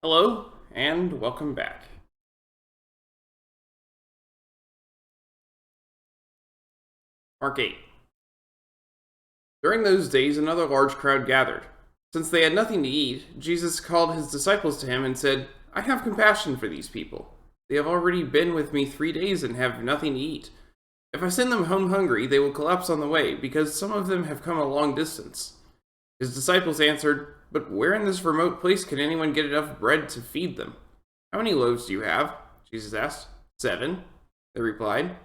Hello, and welcome back. Mark 8. During those days, another large crowd gathered. Since they had nothing to eat, Jesus called his disciples to him and said, "I have compassion for these people. They have already been with me 3 days and have nothing to eat. If I send them home hungry, they will collapse on the way, because some of them have come a long distance." His disciples answered, "But where in this remote place can anyone get enough bread to feed them?" "How many loaves do you have?" Jesus asked. "7," they replied.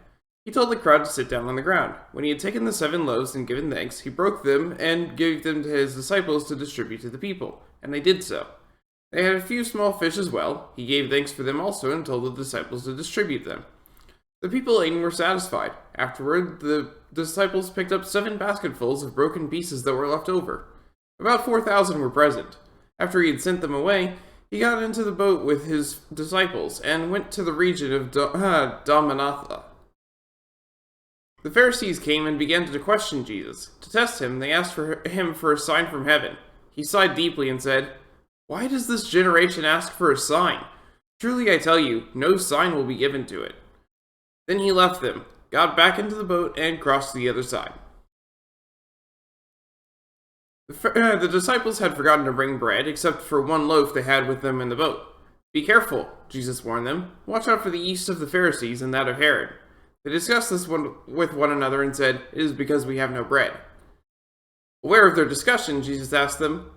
He told the crowd to sit down on the ground. When he had taken the 7 loaves and given thanks, he broke them and gave them to his disciples to distribute to the people, and they did so. They had a few small fish as well. He gave thanks for them also and told the disciples to distribute them. The people ate and were satisfied. Afterward, the disciples picked up 7 basketfuls of broken pieces that were left over. About 4,000 were present. After he had sent them away, he got into the boat with his disciples and went to the region of Dalmanutha. The Pharisees came and began to question Jesus. To test him, they asked him for a sign from heaven. He sighed deeply and said, "Why does this generation ask for a sign? Truly I tell you, no sign will be given to it." Then he left them, got back into the boat, and crossed to the other side. The disciples had forgotten to bring bread, except for 1 loaf they had with them in the boat. "Be careful," Jesus warned them. "Watch out for the yeast of the Pharisees and that of Herod." They discussed this with one another and said, "It is because we have no bread." Aware of their discussion, Jesus asked them,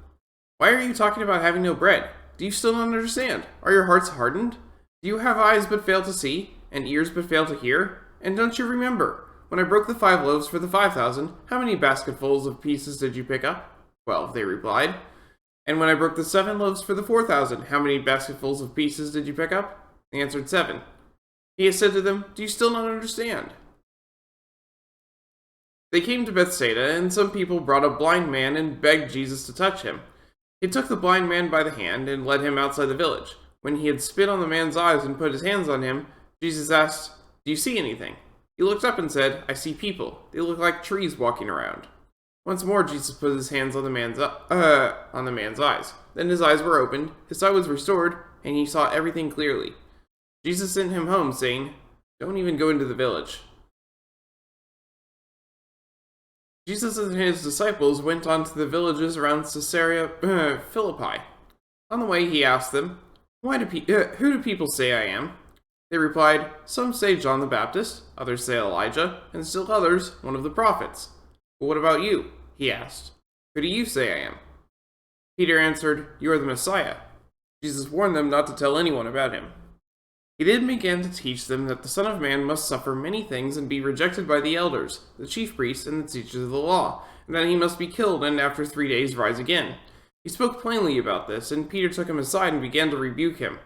"Why are you talking about having no bread? Do you still not understand? Are your hearts hardened? Do you have eyes but fail to see, and ears but fail to hear? And don't you remember, when I broke the 5 loaves for the 5,000, how many basketfuls of pieces did you pick up?" 12, they replied. "And when I broke the 7 loaves for the 4,000, how many basketfuls of pieces did you pick up?" They answered, 7. He said to them, "Do you still not understand?" They came to Bethsaida, and some people brought a blind man and begged Jesus to touch him. He took the blind man by the hand and led him outside the village. When he had spit on the man's eyes and put his hands on him, Jesus asked, "Do you see anything?" He looked up and said, "I see people. They look like trees walking around." Once more, Jesus put his hands on the man's eyes. Then his eyes were opened, his sight was restored, and he saw everything clearly. Jesus sent him home, saying, "Don't even go into the village." Jesus and his disciples went on to the villages around Caesarea Philippi. On the way, he asked them, who do people say I am?" They replied, "Some say John the Baptist, others say Elijah, and still others, one of the prophets." "But what about you?" he asked. "Who do you say I am?" Peter answered, "You are the Messiah." Jesus warned them not to tell anyone about him. He then began to teach them that the Son of Man must suffer many things and be rejected by the elders, the chief priests, and the teachers of the law, and that he must be killed and after 3 days rise again. He spoke plainly about this, and Peter took him aside and began to rebuke him.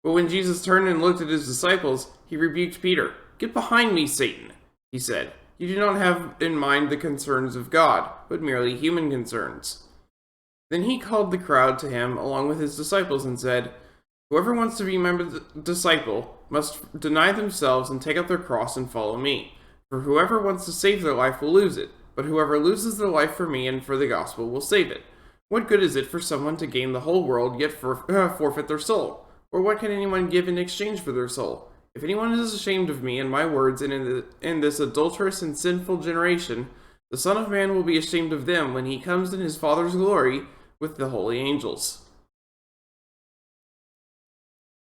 But when Jesus turned and looked at his disciples, he rebuked Peter. "Get behind me, Satan," he said. "You do not have in mind the concerns of God, but merely human concerns." Then he called the crowd to him along with his disciples and said, "Whoever wants to be my disciple must deny themselves and take up their cross and follow me. For whoever wants to save their life will lose it, but whoever loses their life for me and for the gospel will save it. What good is it for someone to gain the whole world yet forfeit their soul? Or what can anyone give in exchange for their soul? If anyone is ashamed of me and my words in this adulterous and sinful generation, the Son of Man will be ashamed of them when he comes in his Father's glory with the holy angels."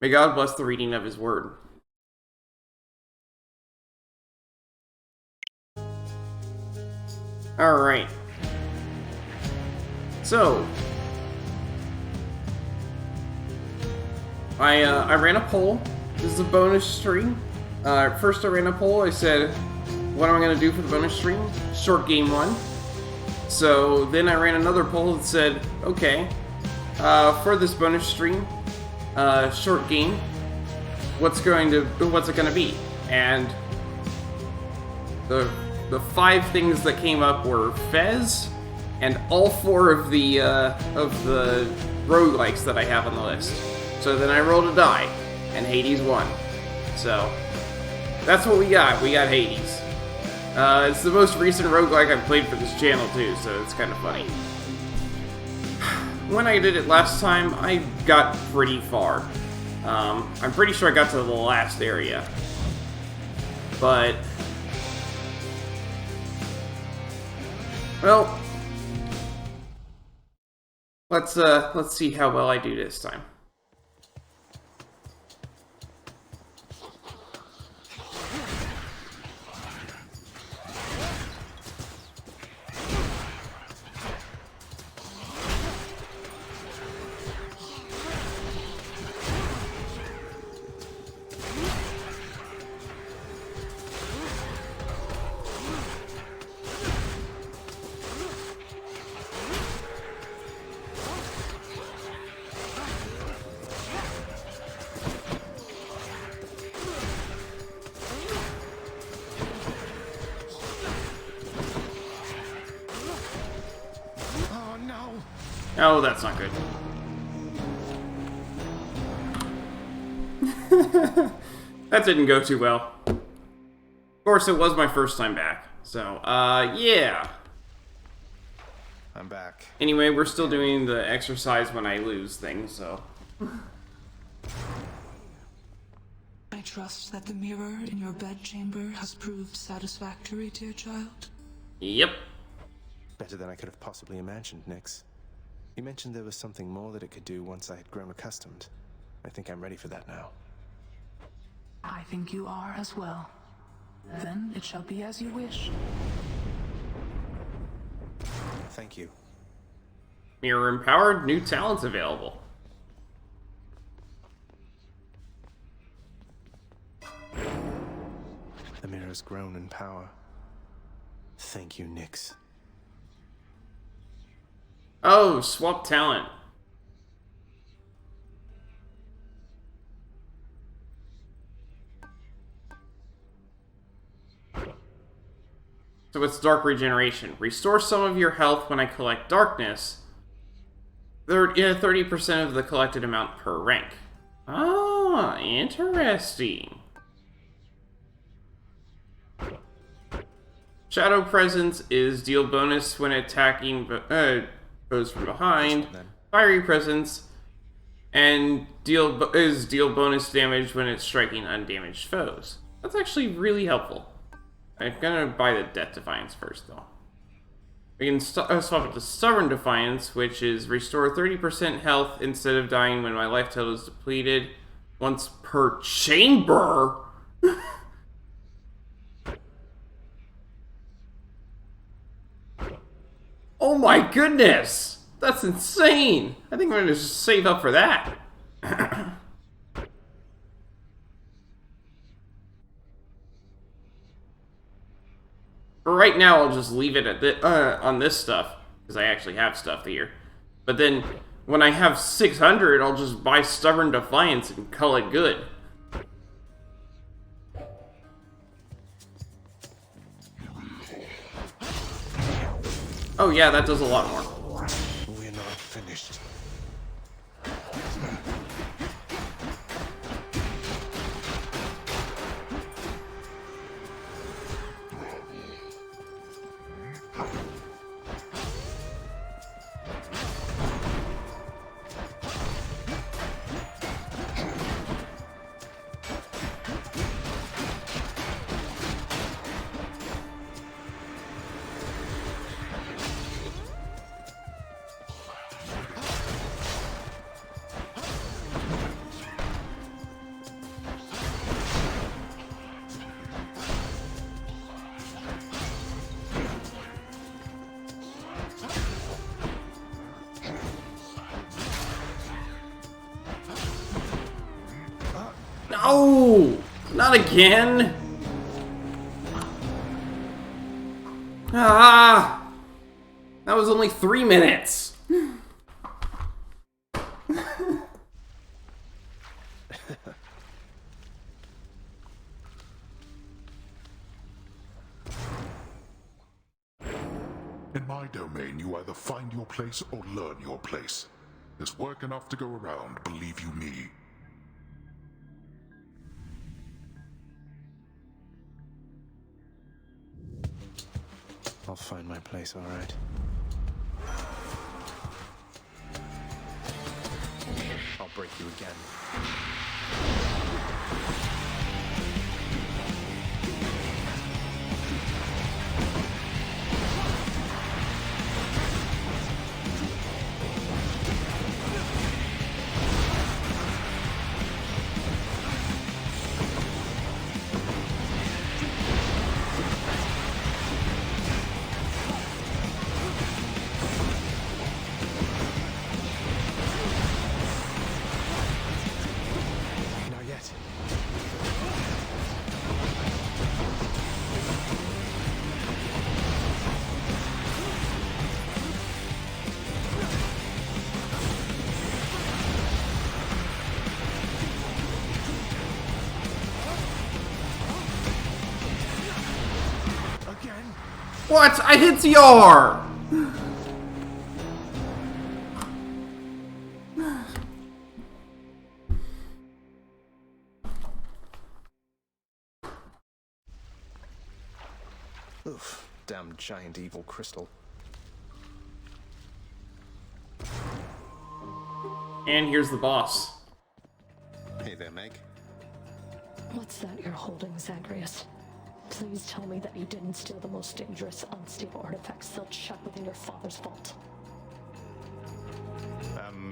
May God bless the reading of his word. Alright. So, I ran a poll. This is a bonus stream. First I ran a poll. I said, what am I going to do for the bonus stream? Short game 1. So then I ran another poll that said, okay, for this bonus stream, short game, what's it going to be? And the 5 things that came up were Fez and all 4 of the roguelikes that I have on the list. So then I rolled a die, and Hades won. So that's what we got. We got Hades. It's the most recent roguelike I've played for this channel too, so it's kind of funny. when I did it last time, I got pretty far. I'm pretty sure I got to the last area. But... well... let's see how well I do this time. Oh, that's not good. That didn't go too well. Of course, it was my first time back. So, yeah. I'm back. Anyway, we're still doing the exercise when I lose things, so... I trust that the mirror in your bedchamber has proved satisfactory, dear child. Yep. Better than I could have possibly imagined, Nyx. You mentioned there was something more that it could do once I had grown accustomed. I think I'm ready for that now. I think you are as well. Then it shall be as you wish. Thank you. Mirror empowered, new talents available. The mirror's grown in power. Thank you, Nyx. Oh, swap talent. So it's Dark Regeneration. Restore some of your health when I collect Darkness. 30% of the collected amount per rank. Ah, interesting. Shadow Presence is deal bonus when attacking foes from behind. Fiery Presence and deal bonus damage when it's striking undamaged foes. That's actually really helpful. I'm gonna buy the Death Defiance first, though. We can swap it to Stubborn Defiance, which is restore 30% health instead of dying when my life total is depleted once per chamber. Oh my goodness! That's insane! I think I'm gonna just save up for that. For right now, I'll just leave it at on this stuff, because I actually have stuff here. But then, when I have 600, I'll just buy Stubborn Defiance and call it good. Oh yeah, that does a lot more. We're not finished. No! Not again! Ah! That was only 3 minutes! In my domain, you either find your place or learn your place. There's work enough to go around, believe you me. I'll find my place, all right. break you again. Not yet. Again? What? I hit CR! Oof, damn giant evil crystal. And here's the boss. Hey there, Meg. What's that you're holding, Zagreus? Please tell me that you didn't steal the most dangerous, unstable artifacts sealed shut within your father's vault.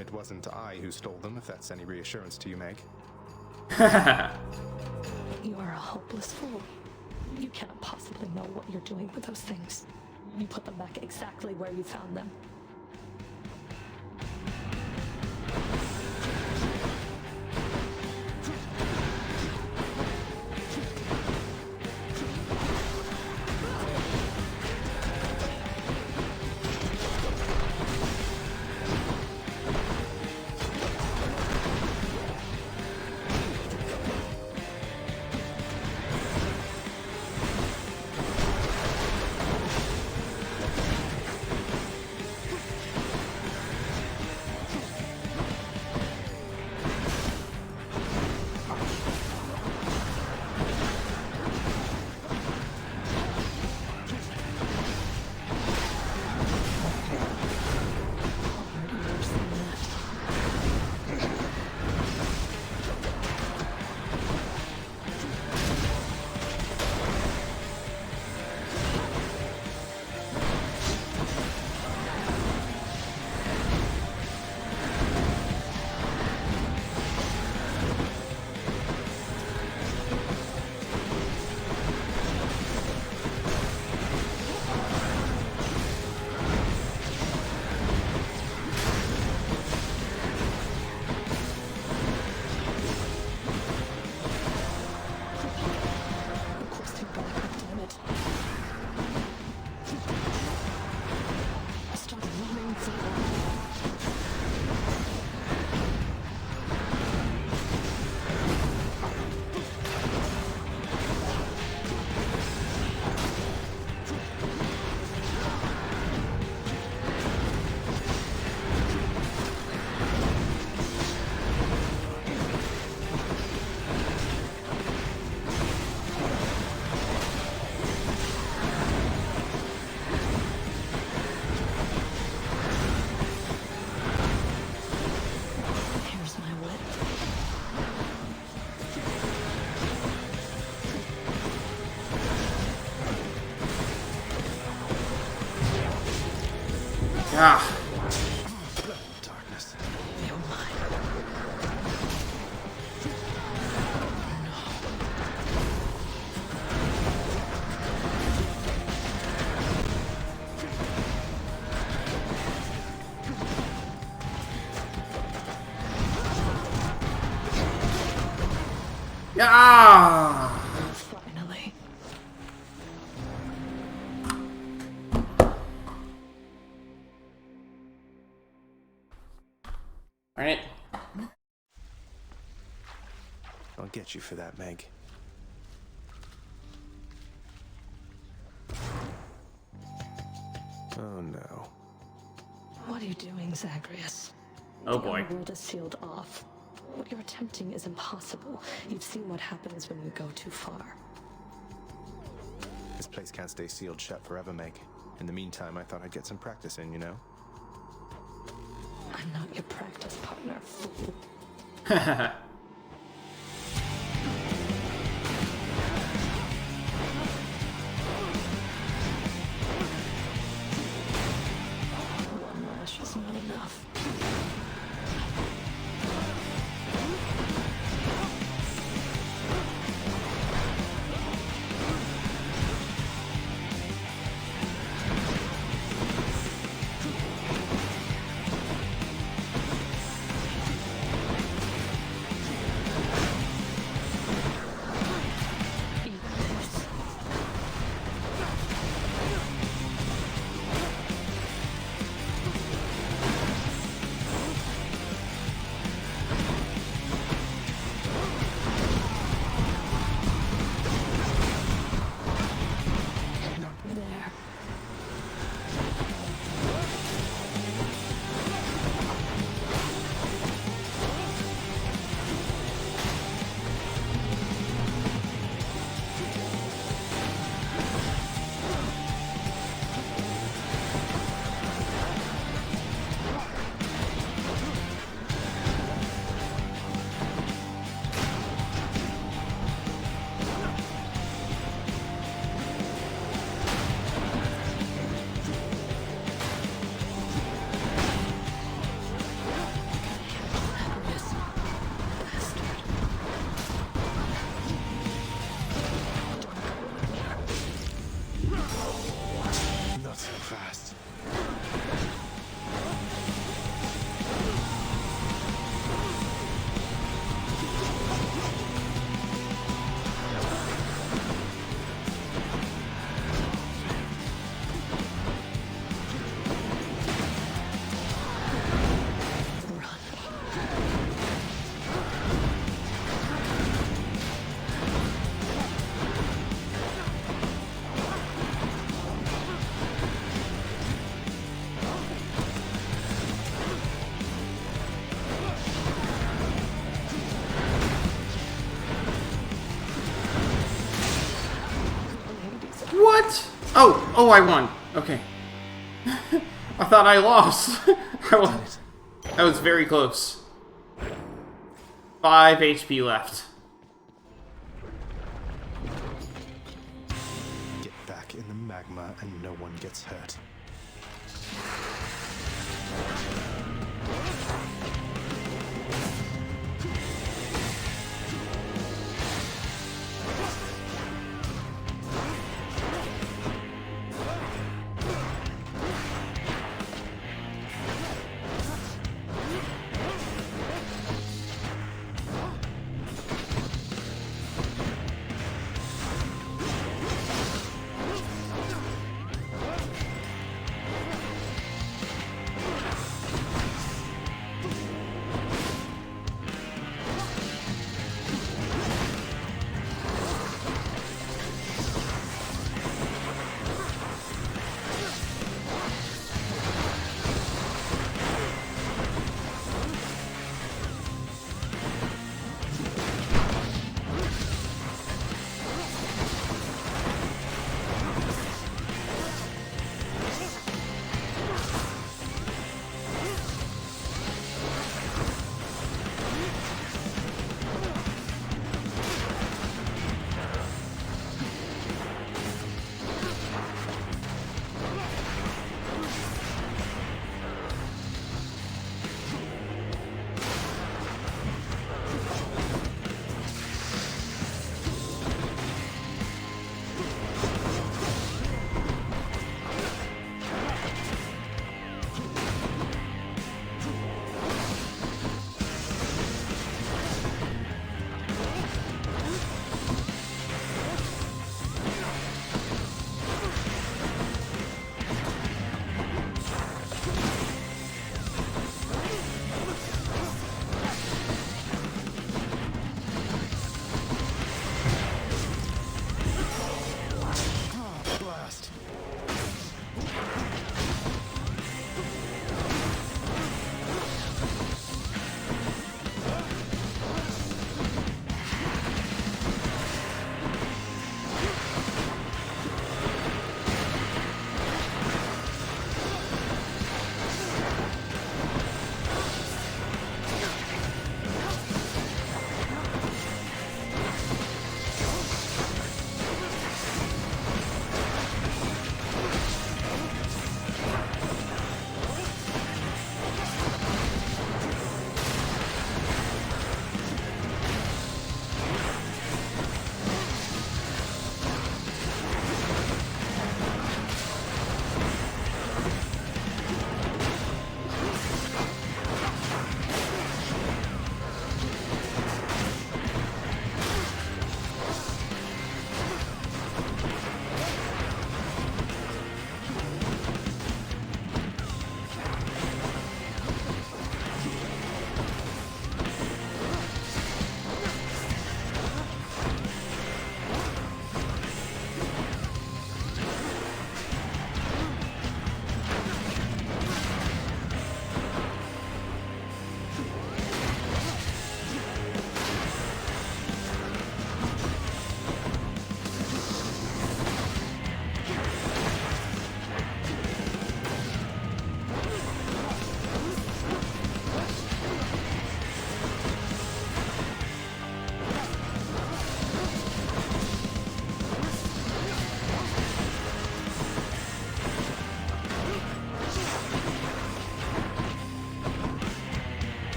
It wasn't I who stole them, if that's any reassurance to you, Meg. You are a hopeless fool. You cannot possibly know what you're doing with those things. You put them back exactly where you found them. Ah. Darkness. You're mine. Ah. Finally. All right. I'll get you for that, Meg. Oh no. What are you doing, Zagreus? Oh boy. The world is sealed off. What you're attempting is impossible. You've seen what happens when you go too far. This place can't stay sealed shut forever, Meg. In the meantime, I thought I'd get some practice in, you know? I'm not your practice partner, fool. One lash is not enough. Eat this. There. Zagreus. Bastard. Not so fast. Run. What? Oh, I won. Okay. I thought I lost. That was very close. 5 HP left. Get back in the magma and no one gets hurt.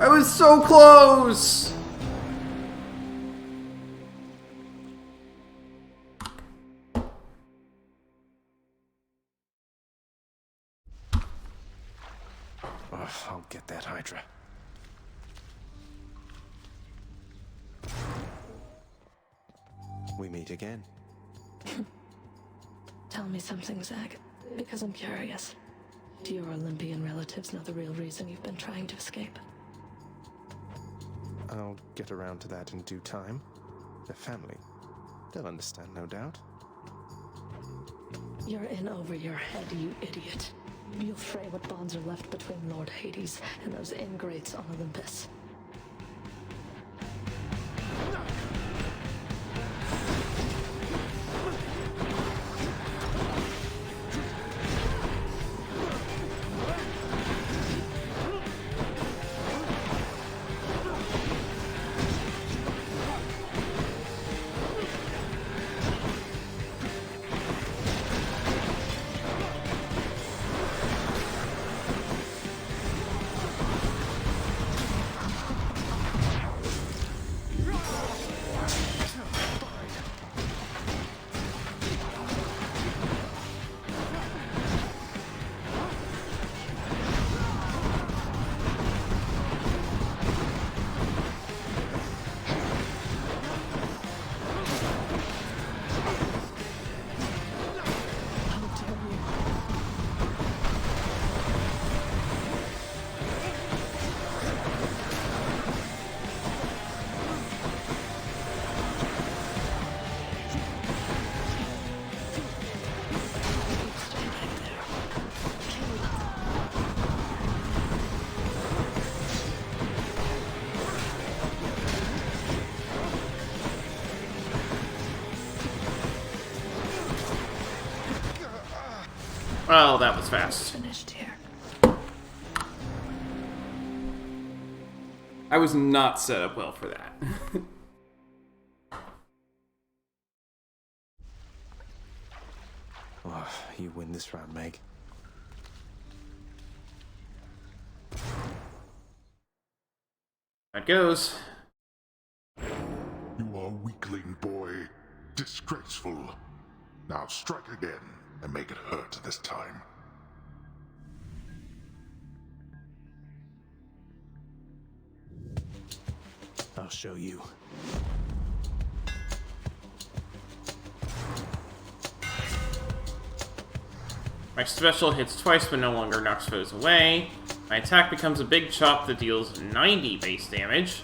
I was so close! Ugh, I'll get that Hydra. We meet again. Tell me something, Zach, because I'm curious. Do your Olympian relatives know the real reason you've been trying to escape? I'll get around to that in due time. They're family. They'll understand, no doubt. You're in over your head, you idiot. You'll fray what bonds are left between Lord Hades and those ingrates on Olympus. Well, that was fast. Finished here. I was not set up well for that. Oh, you win this round, Meg. That goes. You are weakling, boy. Disgraceful. Now strike again and make it hurt this time. I'll show you. My special hits twice but no longer knocks foes away. My attack becomes a big chop that deals 90 base damage.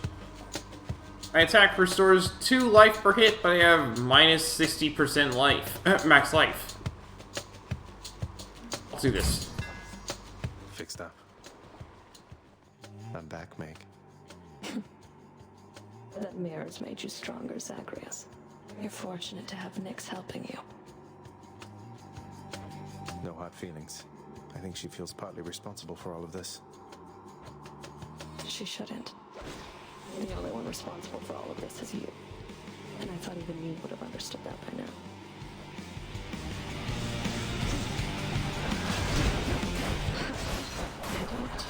My attack restores 2 life per hit, but I have minus 60% life. Max life. I'll do this. Fixed up. I'm back, Meg. That mirror's made you stronger, Zagreus. You're fortunate to have Nyx helping you. No hard feelings. I think she feels partly responsible for all of this. She shouldn't. The only one responsible for all of this is you. And I thought even you would have understood that by now. I don't.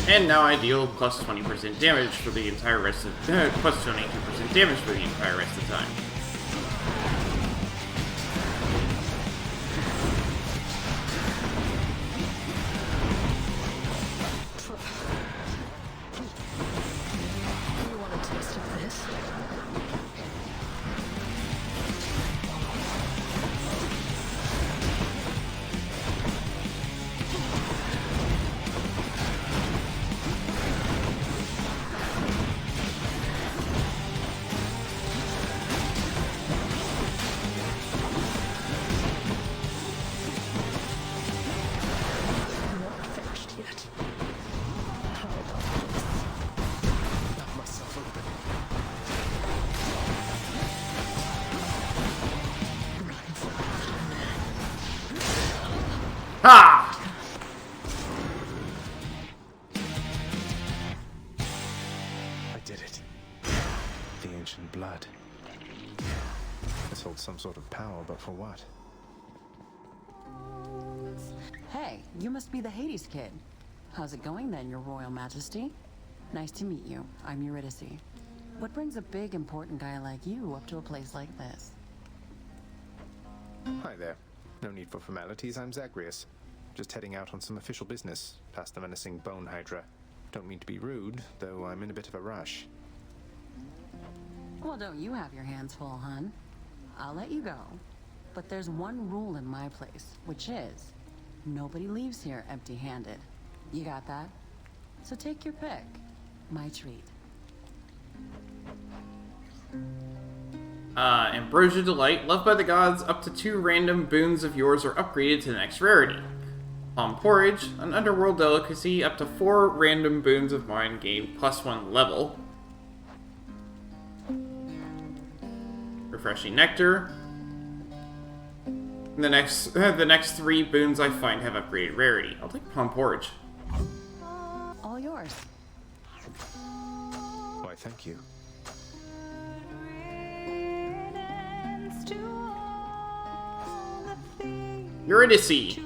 And now I deal plus 20% damage for the entire rest of plus 22% damage for the entire rest of the time. You want a taste of this? I'm not finished yet. How about this? Knock myself open. Run for it. Ha! I did it. The ancient blood. This holds some sort of power, but for what? Hey, You must be the Hades kid. How's it going then, your royal majesty? Nice to meet you. I'm Eurydice. What brings a big, important guy like you up to a place like this? Hi there. No need for formalities, I'm Zagreus. Just heading out on some official business, past the menacing Bone Hydra. Don't mean to be rude, though I'm in a bit of a rush. Well, don't you have your hands full, hun? I'll let you go. But there's one rule in my place, which is nobody leaves here empty-handed. You got that? So take your pick. My treat. Ambrosia Delight, loved by the gods, up to 2 random boons of yours are upgraded to the next rarity. Palm Porridge, an underworld delicacy, up to 4 random boons of mine gain +1 level. Refreshing Nectar. The next 3 boons I find have upgraded rarity. I'll take Palm Porridge. All yours. Why, thank you. Eurydice.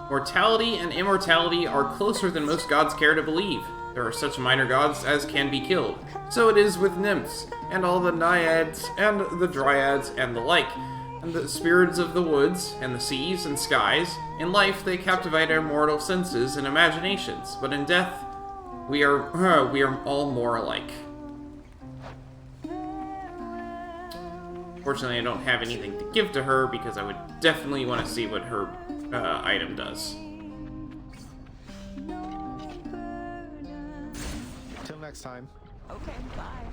Mortality and immortality are closer than most gods care to believe. There are such minor gods as can be killed. So it is with nymphs, and all the naiads, and the dryads, and the like, and the spirits of the woods, and the seas, and skies. In life, they captivate our mortal senses and imaginations, but in death, we are all more alike. Fortunately, I don't have anything to give to her, because I would definitely want to see what her item does. Till next time. Okay, bye.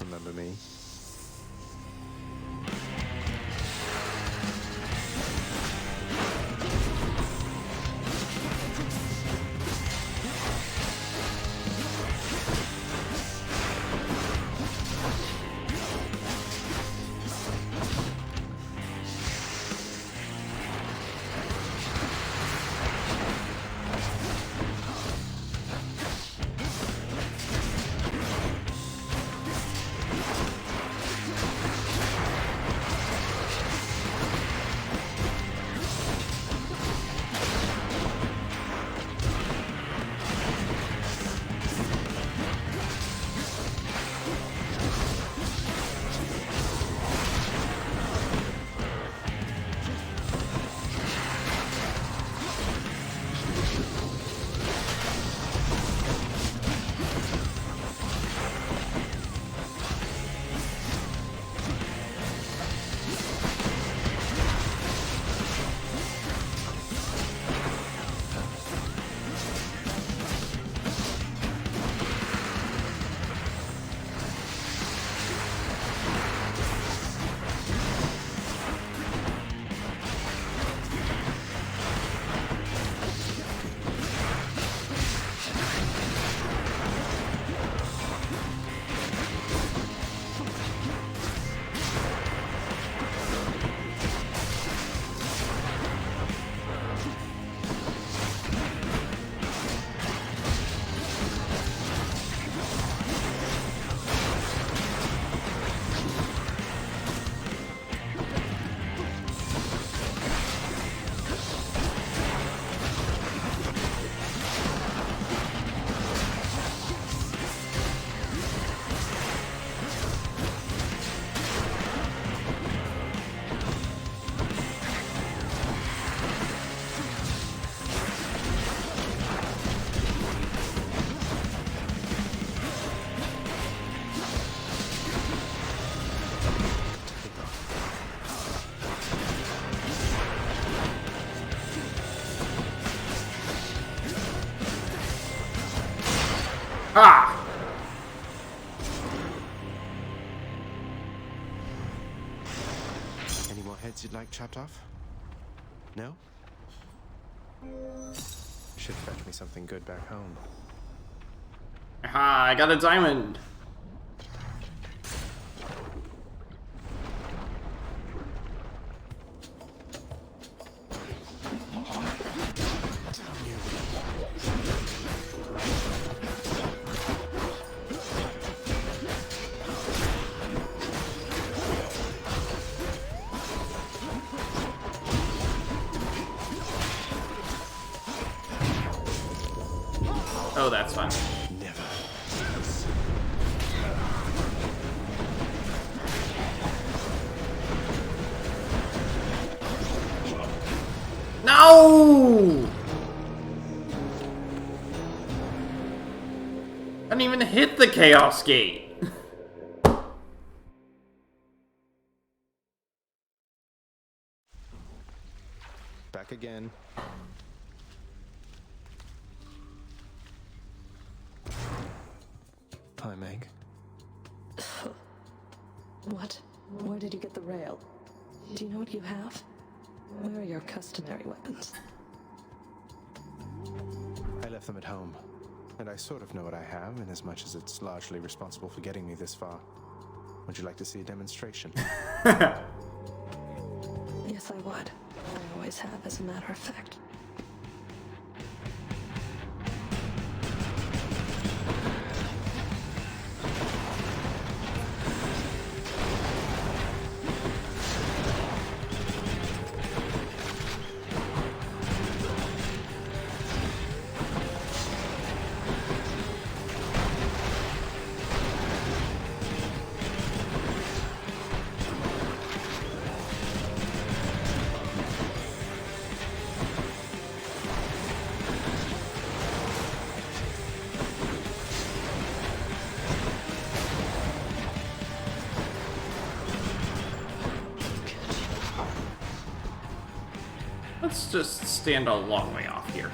Remember me? Ah! Any more heads you'd like chopped off? No? Should fetch me something good back home. Aha, I got a diamond! that's fun. Never. No! I didn't even hit the Chaos Gate. Back again. Hi, Meg. What? Where did you get the rail? Do you know what you have? Where are your customary weapons? I left them at home, and I sort of know what I have, in as much as it's largely responsible for getting me this far. Would you like to see a demonstration? Yes, I would. I always have, as a matter of fact. Let's just stand a long way off here.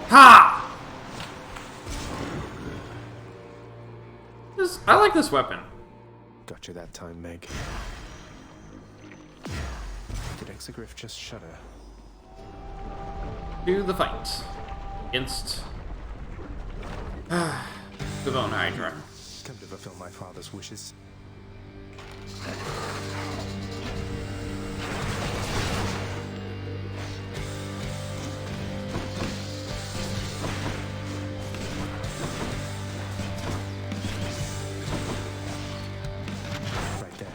Ha! I like this weapon. Got you that time, Meg. Did Exegriff just shudder? To the fight. Against... the Bone Hydra. Come to fulfill my father's wishes. Right there.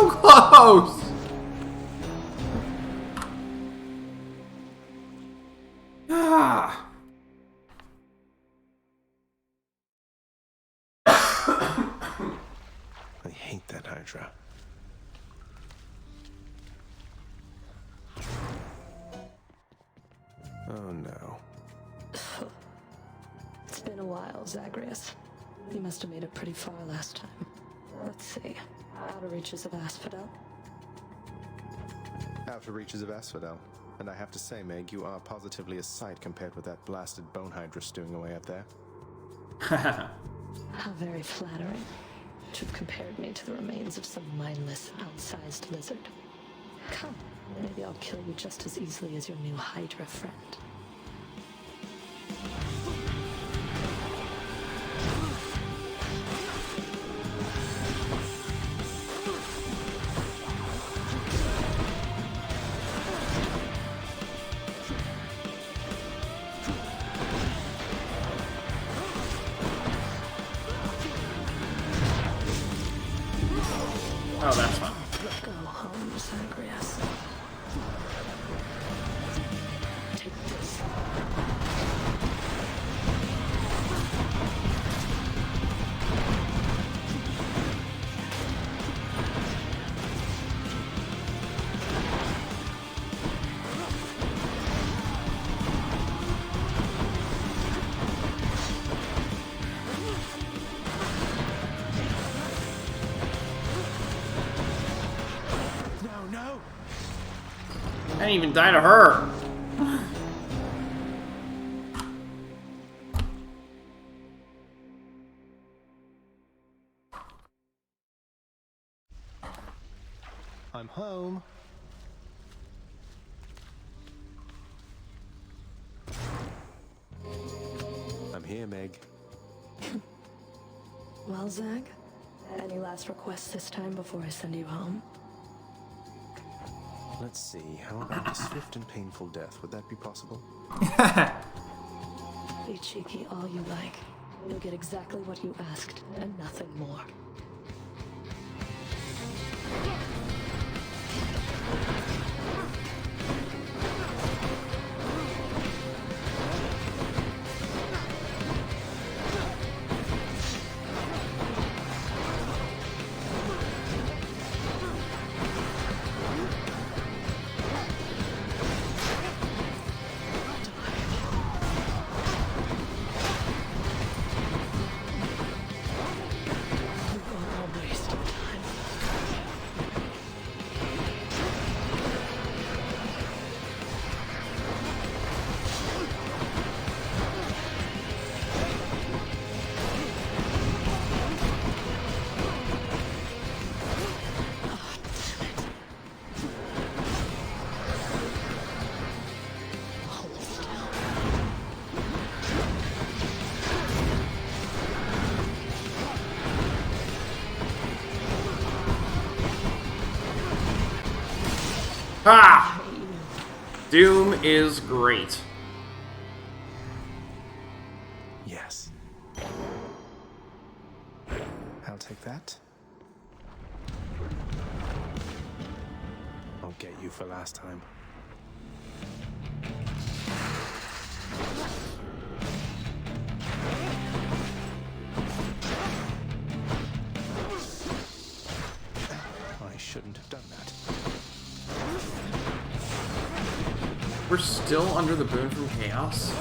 so close! Ah. I hate that Hydra. Oh no. It's been a while, Zagreus. You must have made it pretty far last time. Let's see. Outer reaches of Asphodel. Outer reaches of Asphodel. And I have to say, Meg, you are positively a sight compared with that blasted bone hydra stewing away up there. How very flattering. To have compared me to the remains of some mindless, outsized lizard. Come, maybe I'll kill you just as easily as your new Hydra friend. Oh, that's fun. Go home, Zagreus. Take this. No, no! I didn't even die to her. I'm home. I'm here, Meg. Well, Zag, any last requests this time before I send you home? Let's see, how about a swift and painful death? Would that be possible? Be cheeky all you like. You'll get exactly what you asked, and nothing more. You're all wasting time. Hold still. Ha! Doom is great. Yes. I'll take that. I'll get you for last time. I shouldn't have done that. We're still under the boon from Chaos?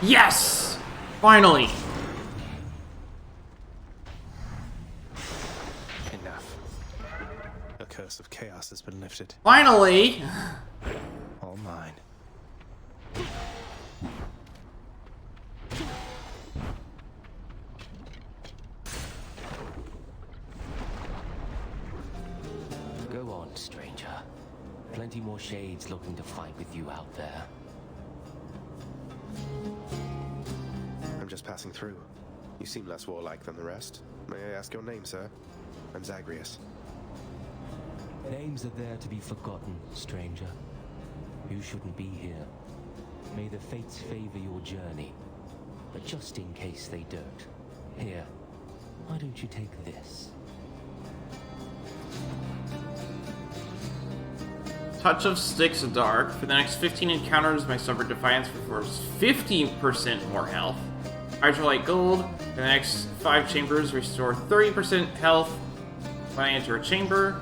Yes! Finally! Enough. The curse of chaos has been lifted. Finally! All mine. Go on, stranger. Plenty more shades looking to fight with you out there. I'm just passing through. You seem less warlike than the rest. May I ask your name, sir? I'm Zagreus. Names are there to be forgotten, stranger. You shouldn't be here. May the fates favor your journey. But just in case they don't, here, why don't you take this? Touch of Styx Dark. For the next 15 encounters, my Summer Defiance restores 50% more health. Hydrolite Gold. For the next 5 chambers, restore 30% health when I enter a chamber.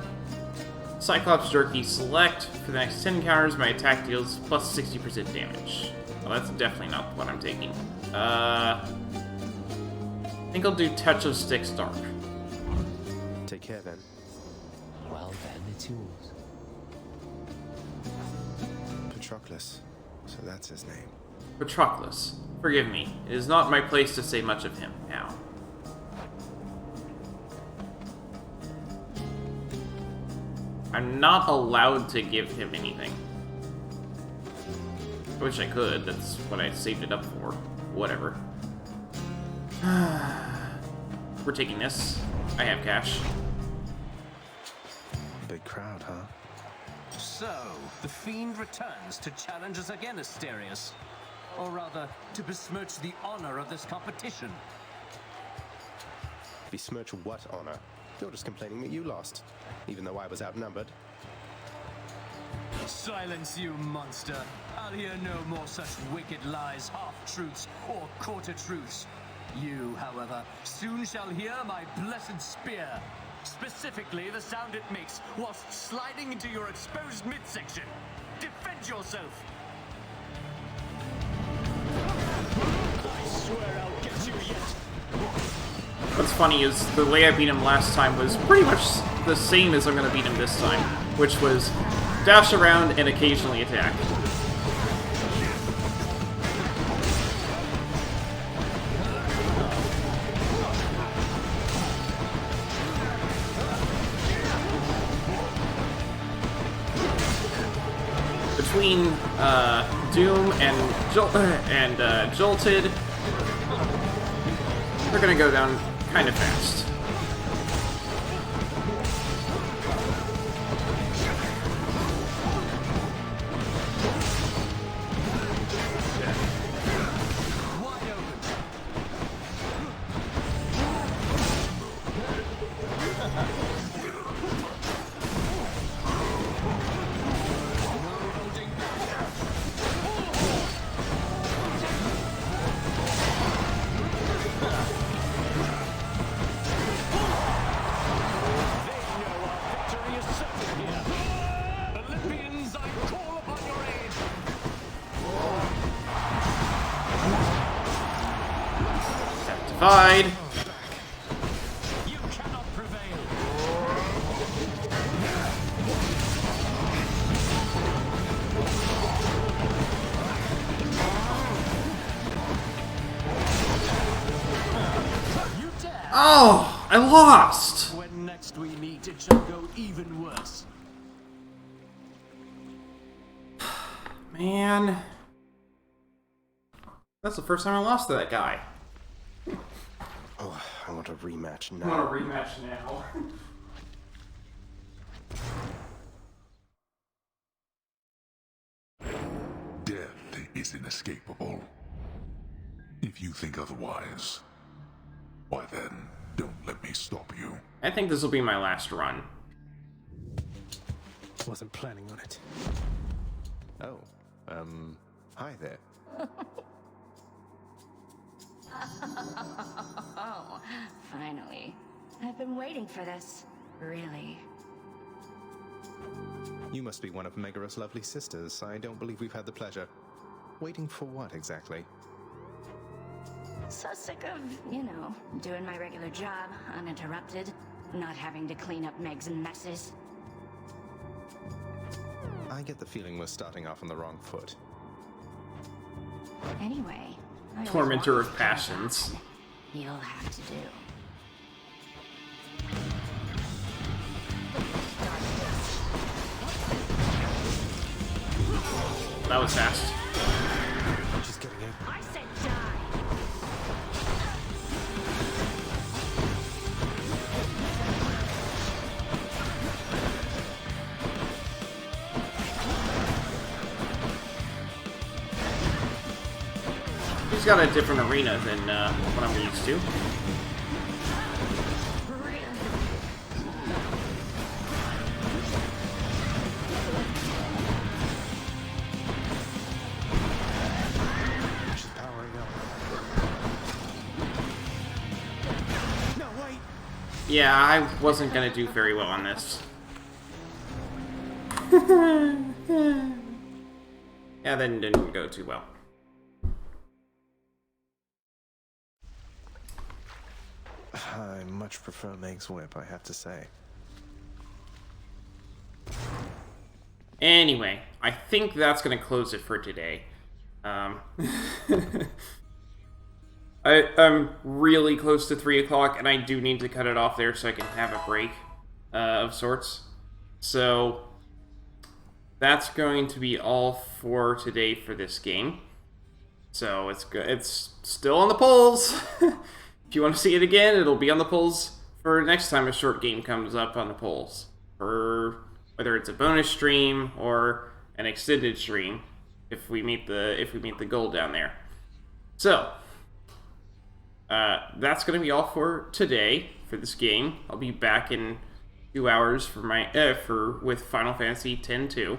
Cyclops Jerky Select. For the next 10 encounters, my attack deals plus 60% damage. Well, that's definitely not what I'm taking. I think I'll do Touch of Styx Dark. Take care then. Well then, it's yours. Patroclus. So that's his name. Patroclus. Forgive me. It is not my place to say much of him now. I'm not allowed to give him anything. I wish I could. That's what I saved it up for. Whatever. We're taking this. I have cash. Big crowd, huh? So, the Fiend returns to challenge us again, Asterius. Or rather, to besmirch the honor of this competition. Besmirch what honor? You're just complaining that you lost, even though I was outnumbered. Silence, you monster. I'll hear no more such wicked lies, half-truths, or quarter-truths. You, however, soon shall hear my blessed spear. Specifically, the sound it makes whilst sliding into your exposed midsection. Defend yourself! I swear I'll get you yet. What's funny is the way I beat him last time was pretty much the same as I'm going to beat him this time, which was dash around and occasionally attack. Between Doom and Jolted, they're gonna go down kind of fast. Divide. You cannot prevail. You dare. Oh, I lost. When next we meet, it shall go even worse. Man. That's the first time I lost to that guy. Oh, I want a rematch I now. want a rematch now. Death is inescapable. If you think otherwise, why then, don't let me stop you. I think this will be my last run. Wasn't planning on it. Oh, hi there. Oh, finally. I've been waiting for this. Really. You must be one of Megaros' lovely sisters. I don't believe we've had the pleasure. Waiting for what, exactly? So sick of, doing my regular job, uninterrupted, not having to clean up Meg's messes. I get the feeling we're starting off on the wrong foot. Anyway, I always Tormentor wanted of to try passions. that. You'll have to do. That was fast. She's getting in. I said die! He's got a different arena than what I'm used to. She's powering up. No, wait! Yeah, I wasn't gonna do very well on this. Yeah, that didn't go too well. I much prefer Meg's whip, I have to say. Anyway, I think that's gonna close it for today. I'm really close to 3 o'clock, and I do need to cut it off there so I can have a break of sorts. So that's going to be all for today for this game. So it's good. It's still on the polls. If you want to see it again, it'll be on the polls for next time a short game comes up on the polls, for whether it's a bonus stream or an extended stream if we meet the goal down there. So that's going to be all for today for this game. I'll be back in 2 hours for my with Final Fantasy X-2.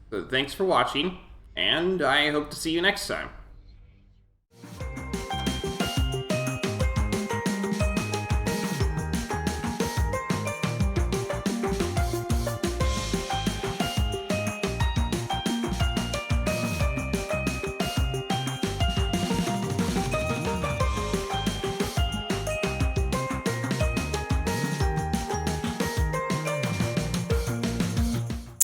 So thanks for watching, and I hope to see you next time.